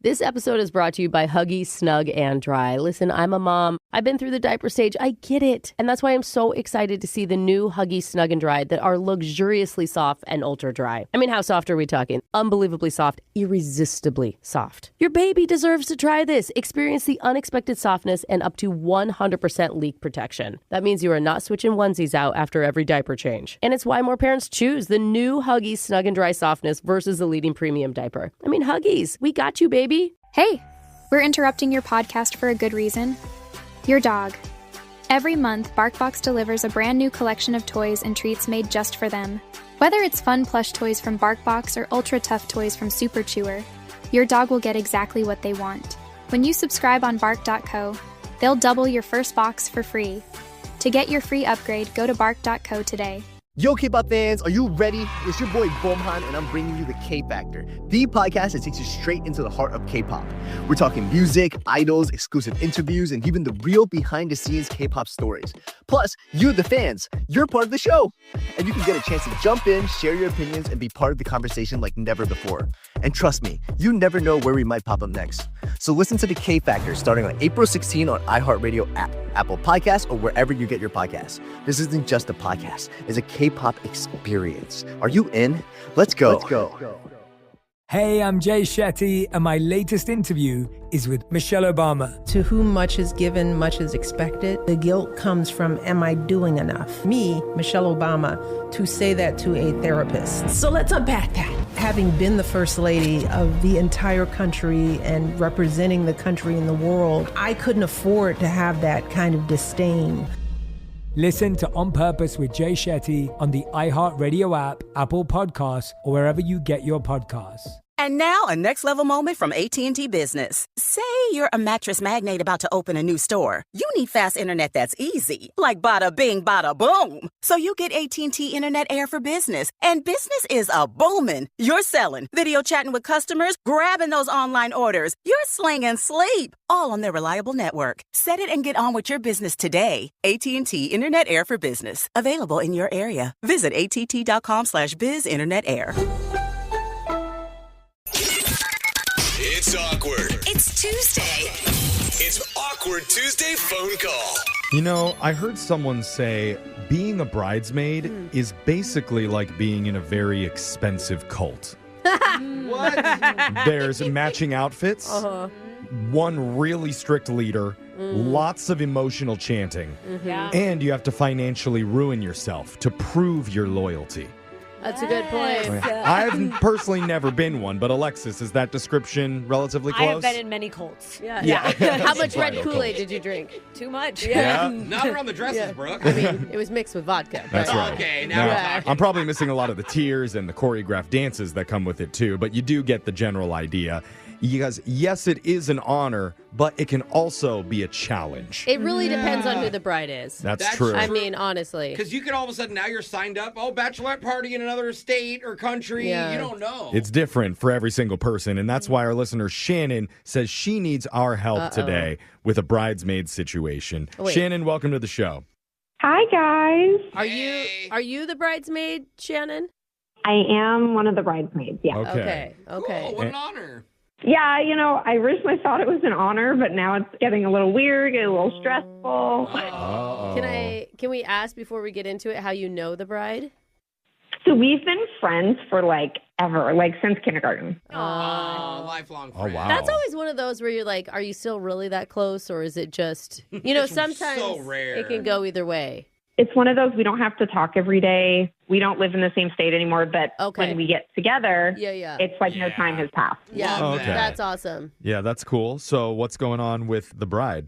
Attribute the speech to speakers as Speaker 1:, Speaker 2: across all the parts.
Speaker 1: This episode is brought to you by Huggies Snug and Dry. Listen, I'm a mom. I've been through the diaper stage. I get it. And that's why I'm so excited to see the new Huggies Snug and Dry that are luxuriously soft and ultra dry. I mean, how soft are we talking? Unbelievably soft, irresistibly soft. Your baby deserves to try this. Experience the unexpected softness and up to 100% leak protection. That means you are not switching onesies out after every diaper change. And it's why more parents choose the new Huggies Snug and Dry softness versus the leading premium diaper. I mean, Huggies, we got you, baby.
Speaker 2: Hey, we're interrupting your podcast for a good reason. Your dog. Every month, BarkBox delivers a brand new collection of toys and treats made just for them. Whether it's fun plush toys from BarkBox or ultra tough toys from Super Chewer, your dog will get exactly what they want. When you subscribe on bark.co, they'll double your first box for free. To get your free upgrade, go to bark.co today.
Speaker 3: Yo, K-pop fans, are you ready? It's your boy Bomhan, and I'm bringing you the K-Factor, the podcast that takes you straight into the heart of K-pop. We're talking music, idols, exclusive interviews, and even the real behind-the-scenes K-pop stories. Plus, you, the fans, you're part of the show. And you can get a chance to jump in, share your opinions, and be part of the conversation like never before. And trust me, you never know where we might pop up next. So listen to the K-Factor starting on April 16 on iHeartRadio app, Apple Podcasts, or wherever you get your podcasts. This isn't just a podcast. It's a K-pop experience. Are you in? Let's go.
Speaker 4: Hey, I'm Jay Shetty, and my latest interview is with Michelle Obama.
Speaker 5: To whom much is given, much is expected. The guilt comes from, am I doing enough? Me, Michelle Obama, to say that to a therapist. So let's unpack that. Having been the first lady of the entire country and representing the country in the world, I couldn't afford to have that kind of disdain.
Speaker 4: Listen to On Purpose with Jay Shetty on the iHeartRadio app, Apple Podcasts, or wherever you get your podcasts.
Speaker 6: And now a next level moment from AT&T Business. Say you're a mattress magnate about to open a new store. You need fast internet that's easy, like bada bing, bada boom. So you get AT&T Internet Air for Business, and business is a booming. You're selling, video chatting with customers, grabbing those online orders. You're slinging sleep, all on their reliable network. Set it and get on with your business today. AT&T Internet Air for Business, available in your area. Visit att.com/biz Internet Air.
Speaker 7: It's awkward.
Speaker 8: It's Tuesday.
Speaker 7: It's Awkward Tuesday phone call.
Speaker 9: You know, I heard someone say being a bridesmaid is basically like being in a very expensive cult.
Speaker 1: What?
Speaker 9: There's matching outfits, one really strict leader, lots of emotional chanting, and you have to financially ruin yourself to prove your loyalty.
Speaker 1: That's a good point.
Speaker 9: I've personally never been one, but Alexis, is that description relatively close?
Speaker 10: I have been in many cults.
Speaker 1: Yeah. How much red Kool-Aid did you drink?
Speaker 10: Too much.
Speaker 9: Yeah.
Speaker 11: Not around the dresses, Brooke.
Speaker 1: I mean, it was mixed with vodka.
Speaker 9: That's right.
Speaker 11: Okay, now we're talking.
Speaker 9: I'm probably missing a lot of the tears and the choreographed dances that come with it too, but you do get the general idea. You guys, yes, it is an honor, but it can also be a challenge.
Speaker 1: It really depends on who the bride is.
Speaker 9: That's true.
Speaker 1: I mean, honestly.
Speaker 11: Because you could all of a sudden, now you're signed up, bachelorette party in another state or country.
Speaker 1: Yeah.
Speaker 11: You don't know.
Speaker 9: It's different for every single person, and that's why our listener Shannon says she needs our help today with a bridesmaid situation.
Speaker 1: Wait.
Speaker 9: Shannon, welcome to the show.
Speaker 12: Hi, guys.
Speaker 1: Are you the bridesmaid, Shannon?
Speaker 12: I am one of the bridesmaids, yeah.
Speaker 9: Okay.
Speaker 11: Cool, what an honor.
Speaker 12: Yeah, I originally thought it was an honor, but now it's getting a little weird, getting a little stressful.
Speaker 1: Can we ask before we get into it how you know the bride?
Speaker 12: So we've been friends for ever, since kindergarten.
Speaker 11: Oh, lifelong friend.
Speaker 9: Oh, wow.
Speaker 1: That's always one of those where you're like, are you still really that close, or is it just, sometimes
Speaker 11: so rare.
Speaker 1: it can go either way.
Speaker 12: It's one of those, we don't have to talk every day. We don't live in the same state anymore, but when we get together, it's like no time has passed.
Speaker 1: Yeah,
Speaker 9: Okay.
Speaker 1: That's awesome.
Speaker 9: Yeah, that's cool. So what's going on with the bride?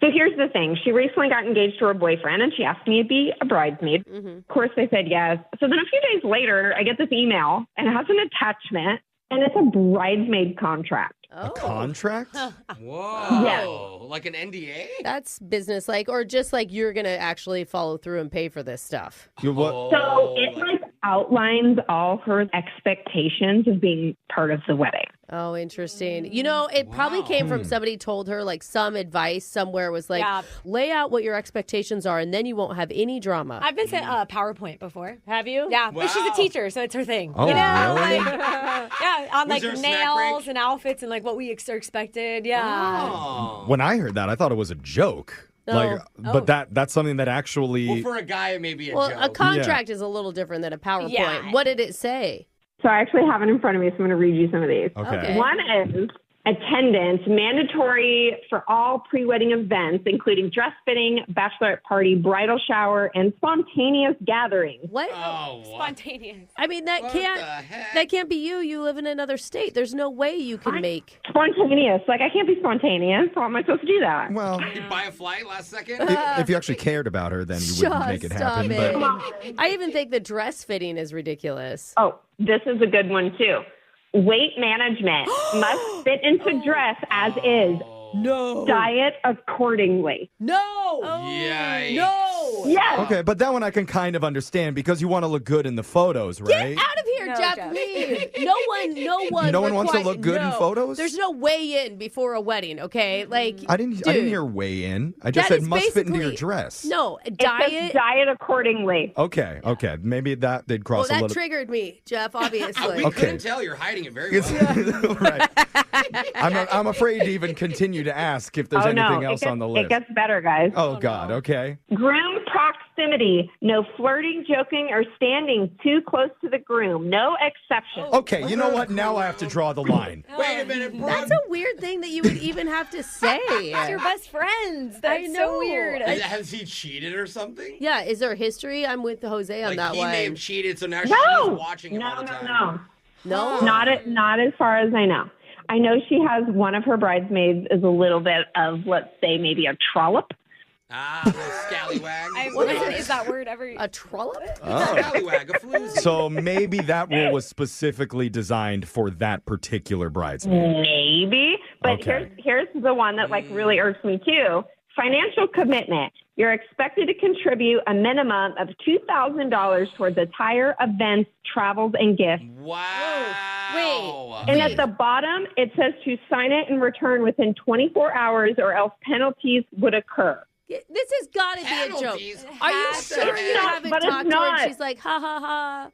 Speaker 12: So here's the thing. She recently got engaged to her boyfriend, and she asked me to be a bridesmaid. Of course, I said yes. So then a few days later, I get this email, and it has an attachment, and it's a bridesmaid contract.
Speaker 9: A contract?
Speaker 11: Whoa.
Speaker 12: Yes.
Speaker 11: Like an NDA?
Speaker 1: That's business-like, or just like you're going to actually follow through and pay for this stuff.
Speaker 9: What?
Speaker 12: So it's like outlines all her expectations of being part of the wedding.
Speaker 1: Oh, interesting. You know, it probably came from somebody told her like some advice somewhere was like, lay out what your expectations are and then you won't have any drama.
Speaker 8: I've been sent a PowerPoint before.
Speaker 1: Have you?
Speaker 8: Yeah, but she's a teacher, so it's her thing.
Speaker 9: Oh,
Speaker 8: you know?
Speaker 9: really?
Speaker 8: Yeah, on
Speaker 11: Was
Speaker 8: like
Speaker 11: there a snack
Speaker 8: nails
Speaker 11: break?
Speaker 8: and outfits and like what we are expected. Yeah.
Speaker 11: Oh.
Speaker 9: When I heard that, I thought it was a joke.
Speaker 1: No.
Speaker 9: Like, but that's something that actually.
Speaker 11: Well, for a guy, it may be a
Speaker 1: Well,
Speaker 11: joke.
Speaker 1: a contract is a little different than a PowerPoint.
Speaker 8: Yeah.
Speaker 1: What did it say?
Speaker 12: So I actually have it in front of me, so I'm going to read you some of these.
Speaker 9: Okay.
Speaker 12: One is attendance, mandatory for all pre-wedding events, including dress fitting, bachelorette party, bridal shower, and spontaneous gatherings.
Speaker 1: What?
Speaker 11: Oh, what?
Speaker 8: Spontaneous.
Speaker 1: I mean, that
Speaker 11: What
Speaker 1: can't
Speaker 11: the heck?
Speaker 1: that can't be you. You live in another state. There's no way you can make.
Speaker 12: Spontaneous. Like, I can't be spontaneous. How am I supposed to do that?
Speaker 9: Well,
Speaker 11: You buy a flight last second?
Speaker 9: if you actually cared about her, then you wouldn't make it
Speaker 1: Stop
Speaker 9: happen.
Speaker 1: it.
Speaker 9: But
Speaker 1: I even think the dress fitting is ridiculous.
Speaker 12: Oh, this is a good one, too. Weight management must fit into dress as is.
Speaker 1: No.
Speaker 12: Diet accordingly.
Speaker 1: No.
Speaker 11: Yikes.
Speaker 1: No.
Speaker 12: Yes.
Speaker 9: okay, but that one I can kind of understand because you want to look good in the photos, right?
Speaker 1: Get out of here,
Speaker 8: No,
Speaker 1: Jeff.
Speaker 8: Jeff.
Speaker 1: Leave. No one.
Speaker 9: No one wants to look good in
Speaker 1: No.
Speaker 9: photos?
Speaker 1: There's no way in before a wedding. Okay, like
Speaker 9: I didn't
Speaker 1: dude,
Speaker 9: hear weigh in. I just
Speaker 1: that
Speaker 9: said
Speaker 1: is
Speaker 9: must fit into your
Speaker 1: basically-
Speaker 9: dress.
Speaker 1: No
Speaker 12: It
Speaker 1: diet.
Speaker 12: says diet accordingly.
Speaker 9: Okay. Maybe that did
Speaker 1: Oh,
Speaker 9: cross a
Speaker 1: that
Speaker 9: little.
Speaker 1: triggered me, Jeff. Obviously.
Speaker 11: We
Speaker 9: Okay.
Speaker 11: couldn't tell. You're hiding it very
Speaker 9: It's-
Speaker 11: well.
Speaker 9: right. I'm afraid to even continue to ask if there's anything else on the list.
Speaker 12: It gets better, guys.
Speaker 9: Oh, God. Okay.
Speaker 12: Groom proximity. No flirting, joking, or standing too close to the groom. No exceptions.
Speaker 9: Okay. You know what? Now I have to draw the line.
Speaker 11: Wait a minute, bro.
Speaker 1: That's a weird thing that you would even have to say.
Speaker 8: It's your best friends. That's
Speaker 1: know.
Speaker 8: so weird.
Speaker 11: Has he cheated or something?
Speaker 1: Yeah, is there history? I'm with Jose on
Speaker 11: Like
Speaker 1: that
Speaker 11: he
Speaker 1: one.
Speaker 11: may have cheated, so now
Speaker 12: No.
Speaker 11: she's watching him all the time.
Speaker 12: No.
Speaker 1: No?
Speaker 12: Not as far as I know. I know she has one of her bridesmaids is a little bit of, let's say, maybe a trollop.
Speaker 11: Ah, little scallywag.
Speaker 8: I've
Speaker 1: What
Speaker 8: never
Speaker 1: is it?
Speaker 8: used that word ever.
Speaker 1: A trollop?
Speaker 11: Scallywag, a floozy.
Speaker 9: So maybe that rule was specifically designed for that particular bridesmaid.
Speaker 12: Maybe. But
Speaker 9: Okay.
Speaker 12: here's the one that like really irks me too. Financial commitment. You're expected to contribute a minimum of $2,000 towards attire, events, travels, and gifts.
Speaker 11: Wow.
Speaker 12: And at the bottom, it says to sign it and return within 24 hours or else penalties would occur.
Speaker 1: This has got to be a
Speaker 11: Penalties?
Speaker 1: joke. Are you
Speaker 11: What the
Speaker 1: sure you
Speaker 11: heck?
Speaker 1: haven't
Speaker 12: But it's
Speaker 1: talked to her
Speaker 12: not.
Speaker 1: and she's like, ha, ha, ha.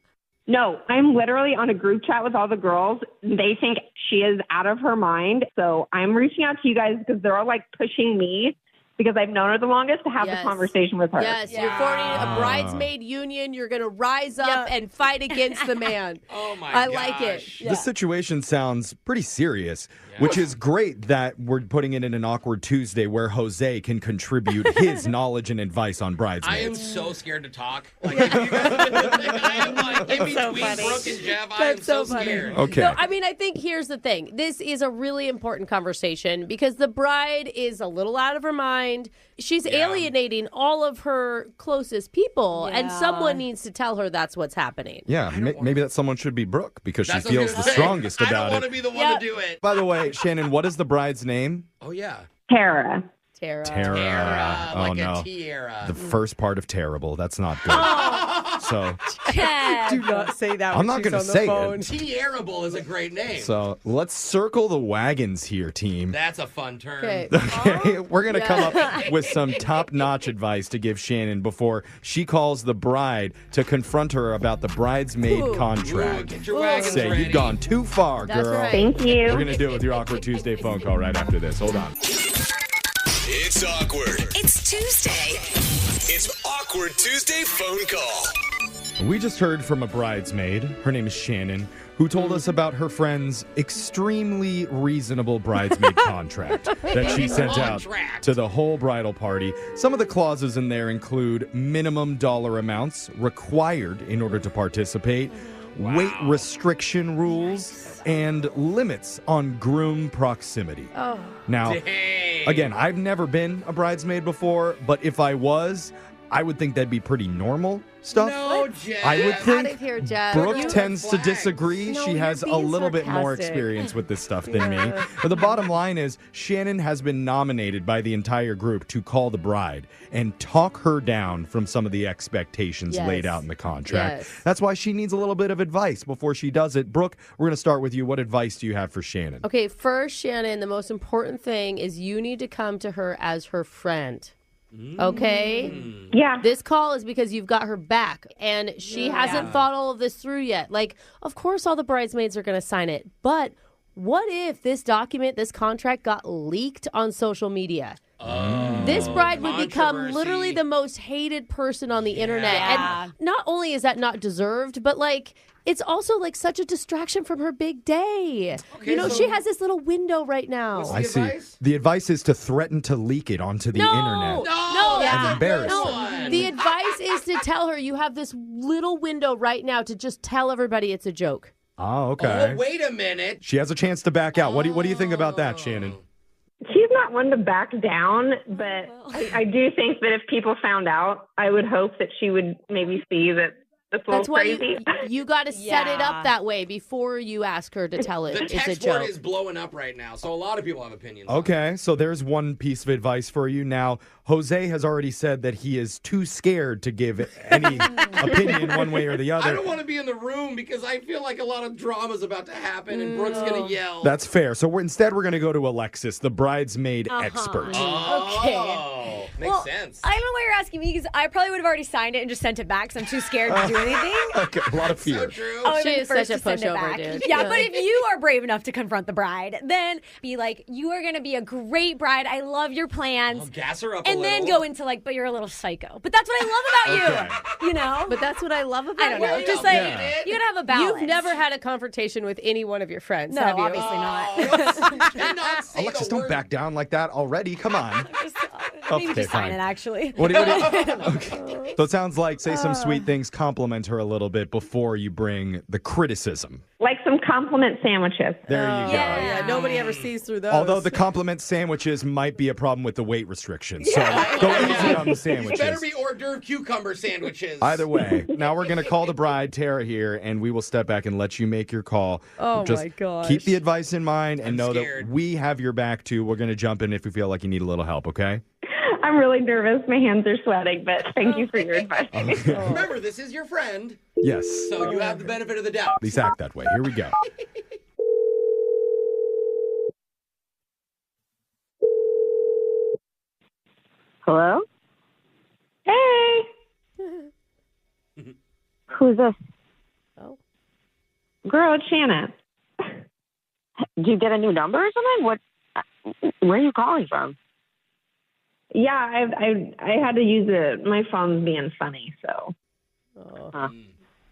Speaker 12: No, I'm literally on a group chat with all the girls. They think she is out of her mind. So I'm reaching out to you guys because they're all like pushing me because I've known her the longest to have
Speaker 1: Yes.
Speaker 12: the conversation with her.
Speaker 1: Yes, you're forming a bridesmaid union. You're going to rise up and fight against the man.
Speaker 11: Oh, my
Speaker 1: I
Speaker 11: gosh.
Speaker 1: like it.
Speaker 9: This situation sounds pretty serious, which is great that we're putting it in an Awkward Tuesday where Jose can contribute his knowledge and advice on
Speaker 11: I am
Speaker 9: bridesmaids.
Speaker 11: so scared to talk. Like, if you guys, I am like, in between Brooke and Jeff, I am
Speaker 1: That's
Speaker 11: so
Speaker 1: so funny.
Speaker 11: scared.
Speaker 9: Okay.
Speaker 1: No, I mean, I think here's the thing. This is a really important conversation because the bride is a little out of her mind. She's alienating all of her closest people, and
Speaker 8: Yeah.
Speaker 1: someone needs to tell her that's what's happening.
Speaker 9: Yeah, maybe that someone should be Brooke because she
Speaker 11: That's what I was
Speaker 9: feels the
Speaker 11: gonna say.
Speaker 9: strongest
Speaker 11: I don't
Speaker 9: about
Speaker 11: want to
Speaker 9: it.
Speaker 11: be the one to do it.
Speaker 9: By the way, Shannon, what is the bride's name?
Speaker 11: Oh, yeah.
Speaker 12: Tara.
Speaker 1: Tara.
Speaker 11: Tiara,
Speaker 9: Oh,
Speaker 11: like
Speaker 9: no.
Speaker 11: a tiara.
Speaker 9: The first part of terrible. That's not good. So
Speaker 8: Do
Speaker 1: not say that.
Speaker 9: I'm not going to say it.
Speaker 11: Tiarable is a great name.
Speaker 9: So let's circle the wagons here, team.
Speaker 11: That's a fun term.
Speaker 1: Okay.
Speaker 9: Okay, we're going to come up with some top-notch advice to give Shannon before she calls the bride to confront her about the bridesmaid
Speaker 1: Ooh.
Speaker 11: Ooh,
Speaker 9: contract.
Speaker 11: get your wagons
Speaker 9: Say,
Speaker 11: ready.
Speaker 9: you've gone too far,
Speaker 1: That's
Speaker 9: girl.
Speaker 1: right.
Speaker 12: Thank you.
Speaker 9: We're going to do it with your Awkward Tuesday phone call right after this. Hold on.
Speaker 7: It's awkward.
Speaker 10: It's Tuesday.
Speaker 7: It's Awkward Tuesday phone call.
Speaker 9: We just heard from a bridesmaid. Her name is Shannon, who told us about her friend's extremely reasonable bridesmaid contract that she sent out to the whole bridal party. Some of the clauses in there include minimum dollar amounts required in order to participate, weight restriction rules, and limits on groom proximity. Now, again, I've never been a bridesmaid before, but if I was, I would think that'd be pretty normal stuff.
Speaker 11: No, Jeff.
Speaker 9: I would
Speaker 1: Get out
Speaker 9: think
Speaker 1: of here, Jeff.
Speaker 9: Brooke
Speaker 1: You-
Speaker 9: tends to disagree.
Speaker 1: No,
Speaker 9: She
Speaker 1: you're
Speaker 9: has a
Speaker 1: being
Speaker 9: little bit more
Speaker 1: sarcastic.
Speaker 9: experience with this stuff than me. But the bottom line is Shannon has been nominated by the entire group to call the bride and talk her down from some of the expectations
Speaker 1: Yes.
Speaker 9: laid out in the contract.
Speaker 1: Yes.
Speaker 9: That's why she needs a little bit of advice before she does it. Brooke, we're going to start with you. What advice do you have for Shannon?
Speaker 1: Okay, first, Shannon, the most important thing is you need to come to her as her friend. Okay?
Speaker 12: Yeah.
Speaker 1: This call is because you've got her back and she hasn't thought all of this through yet. Like, of course, all the bridesmaids are going to sign it. But what if this document, this contract got leaked on social media? This bride would become
Speaker 11: Controversy.
Speaker 1: literally the most hated person on the internet.
Speaker 8: Yeah.
Speaker 1: And not only is that not deserved, but like, it's also like such a distraction from her big day.
Speaker 11: Okay,
Speaker 1: You know,
Speaker 11: so-
Speaker 1: she has this little window right now.
Speaker 11: What's
Speaker 9: I see.
Speaker 11: advice?
Speaker 9: The advice is to threaten to leak it onto the internet.
Speaker 11: No,
Speaker 1: that's
Speaker 9: And embarrass
Speaker 1: No,
Speaker 9: her.
Speaker 1: the advice is to tell her you have this little window right now to just tell everybody it's a joke.
Speaker 9: Oh, okay.
Speaker 11: Oh, wait a minute.
Speaker 9: She has a chance to back out. What do you think about that, Shannon?
Speaker 12: She's not one to back down, but I do think that if people found out, I would hope that she would maybe see that it's a
Speaker 1: That's
Speaker 12: little
Speaker 1: why
Speaker 12: crazy.
Speaker 1: you got to set it
Speaker 8: Yeah.
Speaker 1: up that way before you ask her to tell
Speaker 11: The
Speaker 1: it it's a
Speaker 11: text board
Speaker 1: joke.
Speaker 11: is blowing up right now, so a lot of people have opinions. on it.
Speaker 9: Okay, so there's one piece of advice for you. Now, Jose has already said that he is too scared to give any opinion one way or the
Speaker 11: I
Speaker 9: other.
Speaker 11: don't want to be in the room because I feel like a lot of drama's about to happen and Brooke's going to yell.
Speaker 9: That's fair. So instead we're going to go to Alexis, the bridesmaid expert.
Speaker 11: Oh, makes
Speaker 8: Well,
Speaker 11: sense.
Speaker 8: I don't know why you're asking me because I probably would have already signed it and just sent it back because I'm too scared to do anything.
Speaker 9: Okay, a lot of
Speaker 11: so
Speaker 9: fear.
Speaker 11: true.
Speaker 8: I would've
Speaker 1: She
Speaker 8: been
Speaker 1: is
Speaker 8: first
Speaker 1: such a
Speaker 8: to send it
Speaker 1: pushover,
Speaker 8: back.
Speaker 1: dude.
Speaker 8: Yeah,
Speaker 1: Yeah.
Speaker 8: but if you are brave enough to confront the bride, then be like, you are going to be a great bride. I love your plans.
Speaker 11: I'll gas her up a
Speaker 8: And then
Speaker 11: little.
Speaker 8: go into like, but you're a little psycho. But that's what I love about you. You know?
Speaker 1: But that's what I love about
Speaker 8: I don't know.
Speaker 1: you.
Speaker 8: Just like,
Speaker 11: Yeah.
Speaker 8: you gotta have a balance.
Speaker 1: You've never had a confrontation with any one of your friends,
Speaker 8: No,
Speaker 1: have you?
Speaker 8: obviously not.
Speaker 11: Oh, cannot say
Speaker 9: Alexis,
Speaker 11: the
Speaker 9: don't
Speaker 11: word.
Speaker 9: back down like that already. Come on.
Speaker 8: Maybe
Speaker 9: Okay,
Speaker 8: just sign
Speaker 9: fine.
Speaker 8: it, actually.
Speaker 9: What do you okay. So it sounds like say some sweet things, compliment her a little bit before you bring the criticism.
Speaker 12: Like some compliment sandwiches.
Speaker 9: There you go.
Speaker 1: Yeah, nobody ever sees through those.
Speaker 9: Although the compliment sandwiches might be a problem with the weight restrictions. So go easy on the
Speaker 11: These better
Speaker 9: sandwiches.
Speaker 11: be hors d'oeuvre cucumber sandwiches.
Speaker 9: Either way, now we're going to call the bride, Tara, here, and we will step back and let you make your call.
Speaker 1: Oh,
Speaker 9: Just
Speaker 1: my gosh.
Speaker 9: keep the advice in mind and
Speaker 11: I'm
Speaker 9: know
Speaker 11: scared.
Speaker 9: that we have your back, too. We're going to jump in if we feel like you need a little help, okay?
Speaker 12: I'm really nervous. My hands are sweating, but thank you for your advice.
Speaker 11: Remember, this is your friend,
Speaker 9: Yes.
Speaker 11: so you have the benefit of the doubt.
Speaker 9: At least act that way. Here we go.
Speaker 12: Hello? Hey. Who's this?
Speaker 1: Oh.
Speaker 12: Girl, it's Shannon.
Speaker 10: Did you get a new number or something? Where are you calling from?
Speaker 12: Yeah, I had to use it. My phone's being funny, so.
Speaker 10: Huh.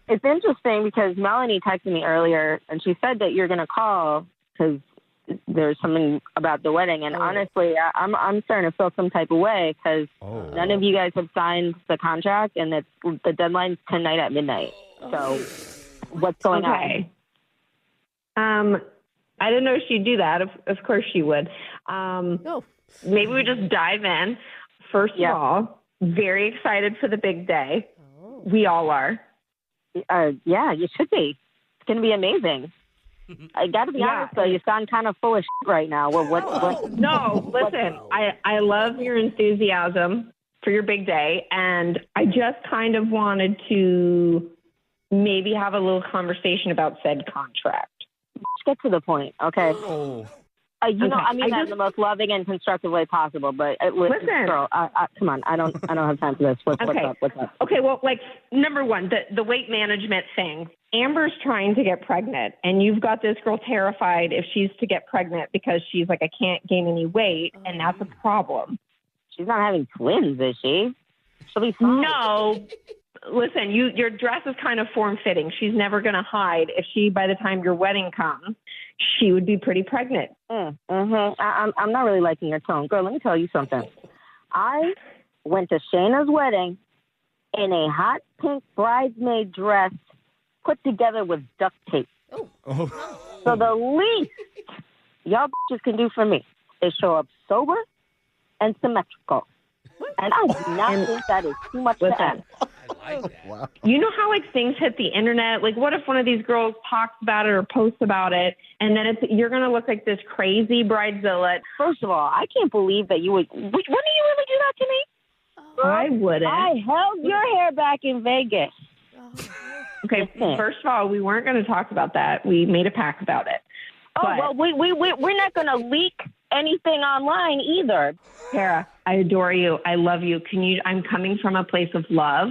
Speaker 10: It's interesting because Melanie texted me earlier and she said that you're going to call because there's something about the wedding. And honestly, I'm starting to feel some type of way because none of you guys have signed the contract and the deadline's tonight at midnight. So what's going on?
Speaker 12: I didn't know she'd do that. Of course she would. Maybe we just dive in. First of all, very excited for the big day. We all are.
Speaker 10: Yeah, you should be. It's going to be amazing. I got to be honest, though, you sound kind of full of shit right now. Well,
Speaker 12: No, listen, I love your enthusiasm for your big day, and I just kind of wanted to maybe have a little conversation about said contract.
Speaker 10: Let's get to the point, okay? You know, I mean that in the most loving and constructive way possible. But listen, girl, come on, I don't have time for this. What's up?
Speaker 12: Okay, well, like number one, the weight management thing. Amber's trying to get pregnant, and you've got this girl terrified if she's to get pregnant because she's like, I can't gain any weight, and that's a problem.
Speaker 10: She's not having twins, is she? She'll be fine.
Speaker 12: No. Listen, your dress is kind of form-fitting. She's never going to hide. If she, by the time your wedding comes, she would be pretty pregnant.
Speaker 10: I'm not really liking your tone. Girl, let me tell you something. I went to Shayna's wedding in a hot pink bridesmaid dress put together with duct tape. So the least y'all bitches can do for me is show up sober and symmetrical. And I do not think that is too much to ask.
Speaker 11: I like that.
Speaker 3: Wow.
Speaker 12: You know how like things hit the internet? Like, what if one of these girls talks about it or posts about it, and then you're gonna look like this crazy bridezilla?
Speaker 10: First of all, I can't believe that you would. Wouldn't you really do that to me?
Speaker 12: I wouldn't.
Speaker 10: I held your hair back in Vegas.
Speaker 12: Okay, first of all, we weren't going to talk about that. We made a pact about it.
Speaker 10: Oh, well, we're not going to leak anything online either.
Speaker 12: Tara, I adore you. I love you. I'm coming from a place of love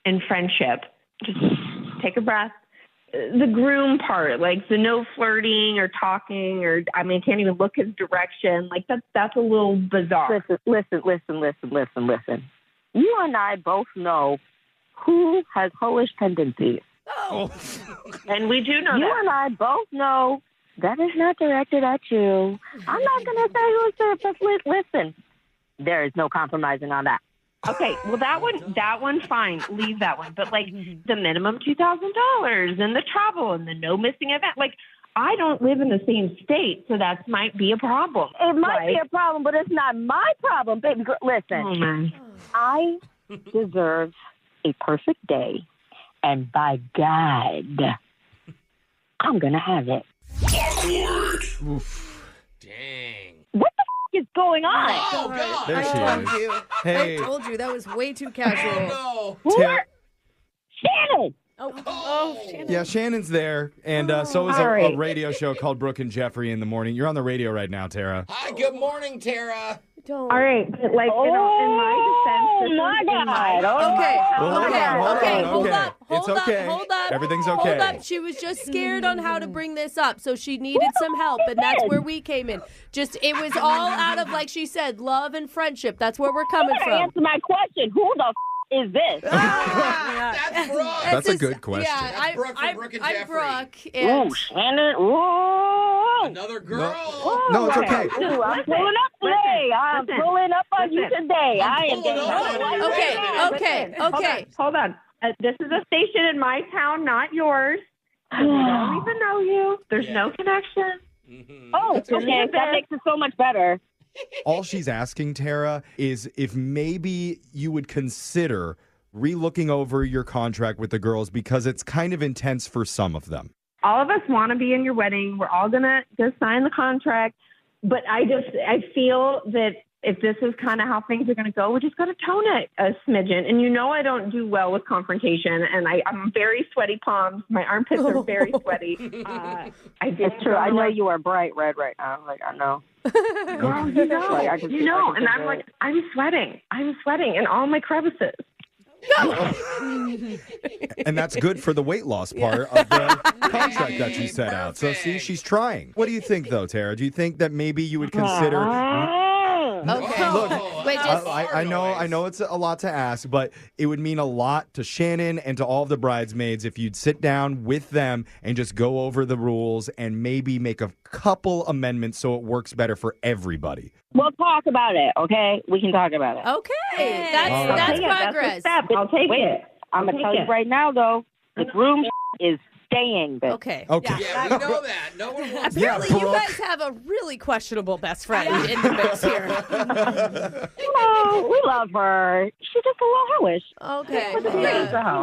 Speaker 12: and friendship. Just take a breath. The groom part, like the no flirting or talking, or can't even look his direction. Like that's a little bizarre.
Speaker 10: Listen. You and I both know who has hoish tendencies.
Speaker 11: Oh.
Speaker 12: And we do know
Speaker 10: you
Speaker 12: that.
Speaker 10: And I both know that is not directed at you. I'm not going to say who's there, but listen, there is no compromising on that.
Speaker 12: Okay, well that one, fine, leave that one. But like the minimum $2,000 and the travel and the no missing event, like I don't live in the same state, so that might be a problem.
Speaker 10: It might be a problem, but it's not my problem, baby girl. Listen, I deserve a perfect day, and by God, I'm gonna have it.
Speaker 7: Awkward.
Speaker 9: Oof.
Speaker 11: Dang.
Speaker 10: What the is going on?
Speaker 11: Oh, God.
Speaker 9: There she
Speaker 1: I told
Speaker 9: is.
Speaker 1: you.
Speaker 9: Hey.
Speaker 1: I told you that was way too casual.
Speaker 11: Oh,
Speaker 9: Tara-
Speaker 10: Shannon!
Speaker 1: Shannon.
Speaker 9: Yeah, Shannon's there, and so is a radio show called Brooke and Jeffrey in the morning. You're on the radio right now, Tara.
Speaker 11: no. Hi, good morning, Tara.
Speaker 1: Don't.
Speaker 12: All right, but like in my defense,
Speaker 10: my God.
Speaker 1: Okay.
Speaker 9: Well,
Speaker 1: Hold up.
Speaker 9: It's okay.
Speaker 1: Hold up.
Speaker 9: Everything's okay.
Speaker 1: Hold up. She was just scared on how to bring this up, so she needed some help, and that's where we came in. It was all out of, like she said, love and friendship. That's where we're coming from.
Speaker 10: Answer my question. Who the is this?
Speaker 11: That's Brooke.
Speaker 9: That's a good question.
Speaker 1: Yeah,
Speaker 11: That's Brooke from Brooke and
Speaker 1: I'm
Speaker 11: Jeffrey.
Speaker 1: Brooke. And
Speaker 10: Ooh, Shannon. Ooh.
Speaker 11: Another girl.
Speaker 9: No, it's okay.
Speaker 10: Ooh, I'm pulling up today. I'm pulling up on you today. I am
Speaker 11: pulling up on you.
Speaker 1: Okay.
Speaker 12: Hold on. This is a station in my town, not yours. We don't even know you. There's no connection.
Speaker 11: Mm-hmm.
Speaker 10: Oh, okay. That makes it so much better.
Speaker 9: All she's asking, Tara, is if maybe you would consider re-looking over your contract with the girls because it's kind of intense for some of them.
Speaker 12: All of us want to be in your wedding. We're all going to go sign the contract. But I feel that if this is kind of how things are going to go, we just got to tone it a smidgen. And I don't do well with confrontation, and I'm very sweaty palms. My armpits are very sweaty.
Speaker 10: It's true. I know you are bright red right now. Like, I know.
Speaker 12: Girl, and I'm like, I'm sweating in all my crevices.
Speaker 9: And that's good for the weight loss part of the contract that you set out. So see, she's trying. What do you think, though, Tara? Do you think that maybe you would consider...
Speaker 1: Okay.
Speaker 9: Look,
Speaker 1: Wait,
Speaker 9: I know it's a lot to ask, but it would mean a lot to Shannon and to all of the bridesmaids if you'd sit down with them and just go over the rules and maybe make a couple amendments so it works better for everybody.
Speaker 10: We'll talk about it, okay? We can talk about it.
Speaker 1: Okay. That's progress.
Speaker 12: I'll take it.
Speaker 10: I'm going to tell you right now, though, the groom is staying, bitch.
Speaker 1: Okay.
Speaker 11: Yeah, we know that. No one wants
Speaker 1: Apparently, you guys have a really questionable best friend in the mix here.
Speaker 10: We love her. She's just a little hoish.
Speaker 1: Okay.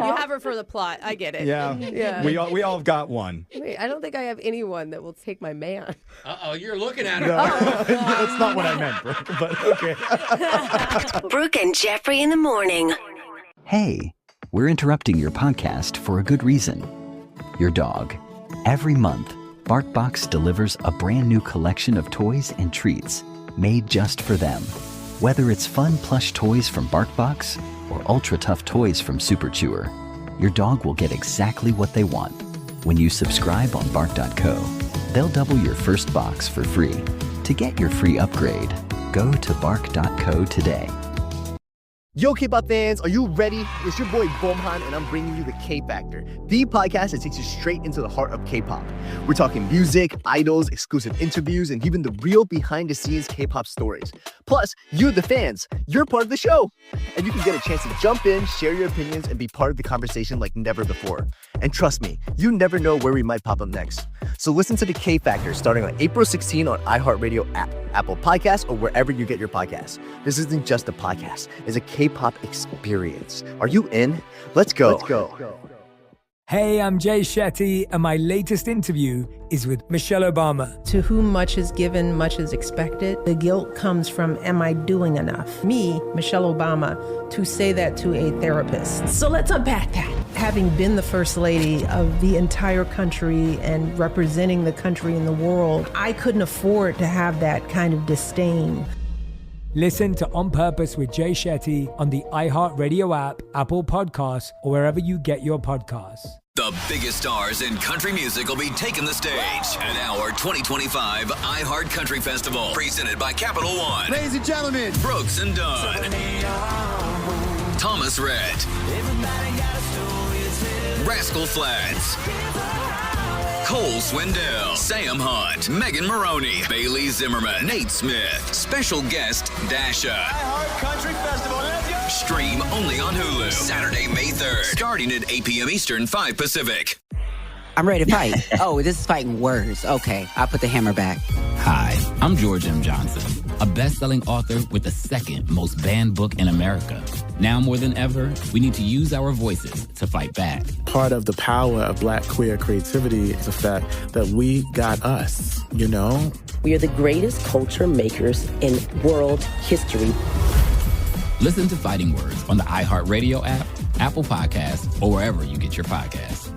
Speaker 1: You have her for the plot. I get it.
Speaker 9: Yeah. We all have got one.
Speaker 1: Wait, I don't think I have anyone that will take my man.
Speaker 11: Uh-oh, you're looking at her.
Speaker 9: That's not what I meant, Brooke, but okay.
Speaker 13: Brooke and Jeffrey in the morning.
Speaker 14: Hey, we're interrupting your podcast for a good reason. Your dog. Every month, BarkBox delivers a brand new collection of toys and treats made just for them. Whether it's fun plush toys from BarkBox or ultra tough toys from Super Chewer, your dog will get exactly what they want. When you subscribe on bark.co, they'll double your first box for free. To get your free upgrade, go to bark.co today.
Speaker 3: Yo, K-pop fans, are you ready? It's your boy Bomhan, and I'm bringing you the K-Factor, the podcast that takes you straight into the heart of K-pop. We're talking music, idols, exclusive interviews, and even the real behind-the-scenes K-pop stories. Plus, you, the fans, you're part of the show. And you can get a chance to jump in, share your opinions, and be part of the conversation like never before. And trust me, you never know where we might pop up next. So listen to The K Factor starting on April 16 on iHeartRadio app, Apple Podcasts, or wherever you get your podcasts. This isn't just a podcast. It's a K-pop experience. Are you in? Let's go.
Speaker 4: Hey, I'm Jay Shetty, and my latest interview is with Michelle Obama.
Speaker 5: To whom much is given, much is expected. The guilt comes from, am I doing enough? Me, Michelle Obama, to say that to a therapist. So let's unpack that. Having been the first lady of the entire country and representing the country in the world, I couldn't afford to have that kind of disdain.
Speaker 4: Listen to On Purpose with Jay Shetty on the iHeartRadio app, Apple Podcasts, or wherever you get your podcasts.
Speaker 7: The biggest stars in country music will be taking the stage at our 2025 iHeart Country Festival, presented by Capital One.
Speaker 15: Ladies and gentlemen,
Speaker 7: Brooks and Dunn, Thomas Rhett, Rascal Flatts, Cole Swindell, Sam Hunt, Megan Maroney, Bailey Zimmerman, Nate Smith, special guest Dasha.
Speaker 15: iHeart Country Festival, let's go!
Speaker 7: Stream only on Hulu, Saturday, May 3rd, starting at 8 p.m. Eastern, 5 Pacific.
Speaker 16: I'm ready to fight. Oh, this is fighting words. Okay, I'll put the hammer back.
Speaker 17: Hi, I'm George M. Johnson, a best-selling author with the second most banned book in America. Now more than ever, we need to use our voices to fight back.
Speaker 18: Part of the power of Black queer creativity is the fact that we got us, you know?
Speaker 19: We are the greatest culture makers in world history.
Speaker 17: Listen to Fighting Words on the iHeartRadio app, Apple Podcasts, or wherever you get your podcasts.